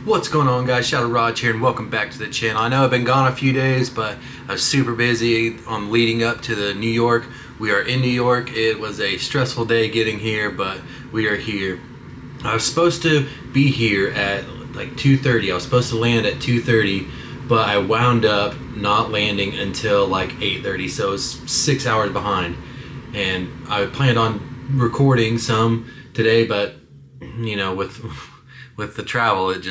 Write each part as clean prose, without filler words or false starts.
What's going on, guys? Shadow Raj here and welcome back to the channel. I know I've been gone a few days, but I was super busy on leading up to the New York. We are in New York. It was a stressful day getting here, but we are here. I was supposed to be here at like 2:30. I was supposed to land at 2:30, but I wound up not landing until like 8:30, so it was 6 hours behind. And I planned on recording some today, but you know, with the travel, it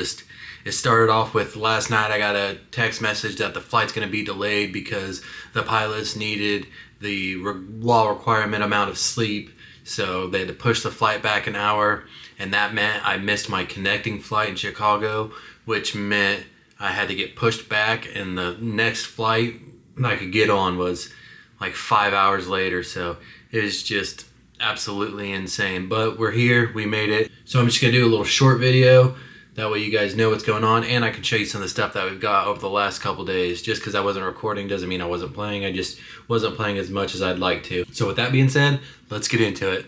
started off with last night I got a text message that the flight's going to be delayed because the pilots needed the law requirement amount of sleep, so they had to push the flight back an hour, and that meant I missed my connecting flight in Chicago, which meant I had to get pushed back, and the next flight I could get on was like 5 hours later, so it was just absolutely insane. But we're here, we made it. So I'm just gonna do a little short video, that way you guys know what's going on, and I can show you some of the stuff that we've got over the last couple days. Just because I wasn't recording doesn't mean I wasn't playing, I just wasn't playing as much as I'd like to. So with that being said, let's get into it.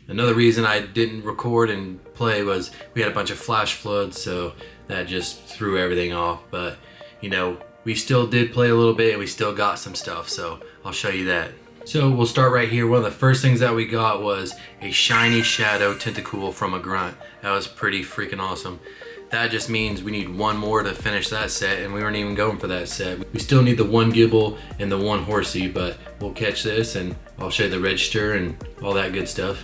Another reason I didn't record and play was we had a bunch of flash floods, so that just threw everything off. But you know, we still did play a little bit and we still got some stuff, so I'll show you that. So we'll start right here. One of the first things that we got was a shiny shadow tentacool from a grunt. That was pretty freaking awesome. That just means we need one more to finish that set, and we weren't even going for that set. We still need the one gibble and the one horsey, but we'll catch this and I'll show you the register and all that good stuff.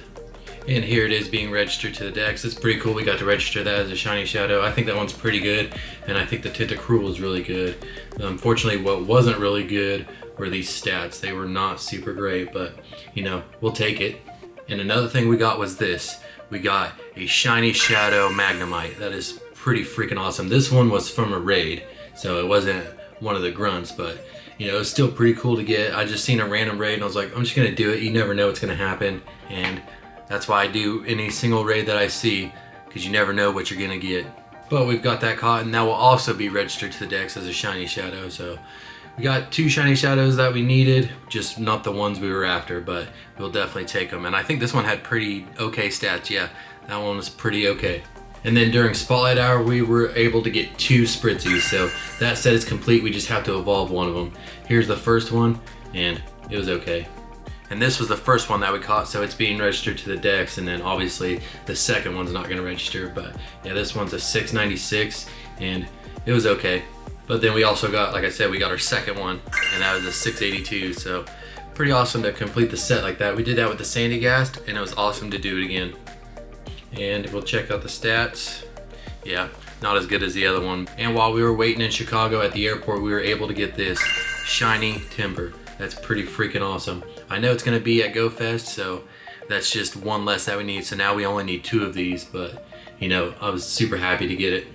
And here it is being registered to the decks. It's pretty cool. We got to register that as a shiny shadow. I think that one's pretty good, and I think the Tentacruel is really good. Unfortunately, what wasn't really good were these stats. They were not super great, but you know, we'll take it. And another thing we got was this. We got a shiny shadow Magnemite. That is pretty freaking awesome. This one was from a raid, so it wasn't one of the grunts, but you know, it's still pretty cool to get. I just seen a random raid and I was like, I'm just gonna do it. You never know what's gonna happen, and that's why I do any single raid that I see, because you never know what you're gonna get. But we've got that caught, and that will also be registered to the decks as a shiny shadow. So we got two shiny shadows that we needed, just not the ones we were after, but we'll definitely take them. And I think this one had pretty okay stats. Yeah, that one was pretty okay. And then during Spotlight Hour, we were able to get two Spritzies. So that set is complete, we just have to evolve one of them. Here's the first one, and it was okay. And this was the first one that we caught, so it's being registered to the decks, and then obviously the second one's not gonna register, but yeah, this one's a 696, and it was okay. But then we also got, like I said, we got our second one, and that was a 682, so pretty awesome to complete the set like that. We did that with the Sandygast, and it was awesome to do it again. And we'll check out the stats. Yeah, not as good as the other one. And while we were waiting in Chicago at the airport, we were able to get this shiny timber. That's pretty freaking awesome. I know it's gonna be at GoFest, so that's just one less that we need. So now we only need two of these, but you know, I was super happy to get it.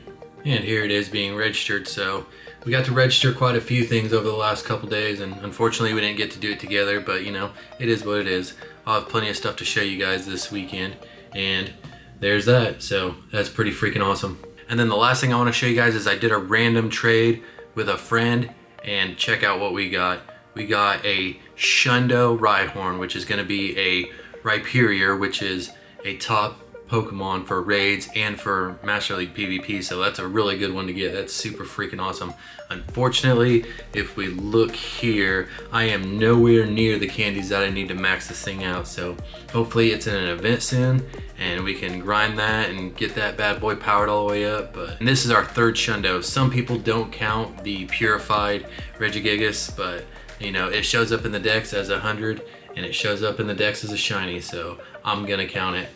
And here it is being registered. So we got to register quite a few things over the last couple days, and unfortunately we didn't get to do it together, but you know, it is what it is. I'll have plenty of stuff to show you guys this weekend, and there's that. So that's pretty freaking awesome. And then the last thing I wanna show you guys is I did a random trade with a friend, and check out what we got. We got a Shundo Rhyhorn, which is going to be a Rhyperior, which is a top Pokemon for raids and for Master League PvP, so that's a really good one to get. That's super freaking awesome. Unfortunately, if we look here, I am nowhere near the candies that I need to max this thing out, so hopefully it's in an event soon and we can grind that and get that bad boy powered all the way up. And this is our third Shundo. Some people don't count the purified Regigigas, but you know, it shows up in the decks as 100 and it shows up in the decks as a shiny, so I'm gonna count it.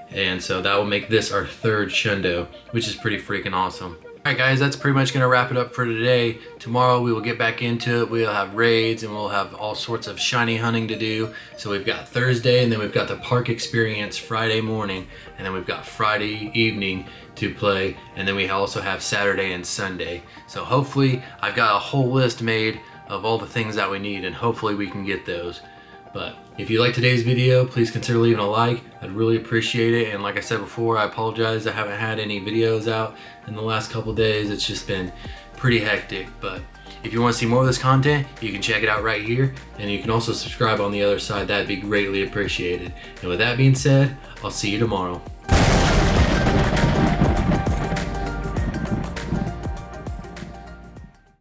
And so that will make this our third Shundo, which is pretty freaking awesome. Alright guys, that's pretty much gonna wrap it up for today. Tomorrow we will get back into it. We'll have raids and we'll have all sorts of shiny hunting to do. So we've got Thursday, and then we've got the park experience Friday morning, and then we've got Friday evening to play, and then we also have Saturday and Sunday. So hopefully I've got a whole list made of all the things that we need, and hopefully we can get those. But if you like today's video, please consider leaving a like. I'd really appreciate it. And like I said before, I apologize I haven't had any videos out in the last couple days. It's just been pretty hectic, but if you want to see more of this content, you can check it out right here, and you can also subscribe on the other side. That'd be greatly appreciated. And with that being said, I'll see you tomorrow.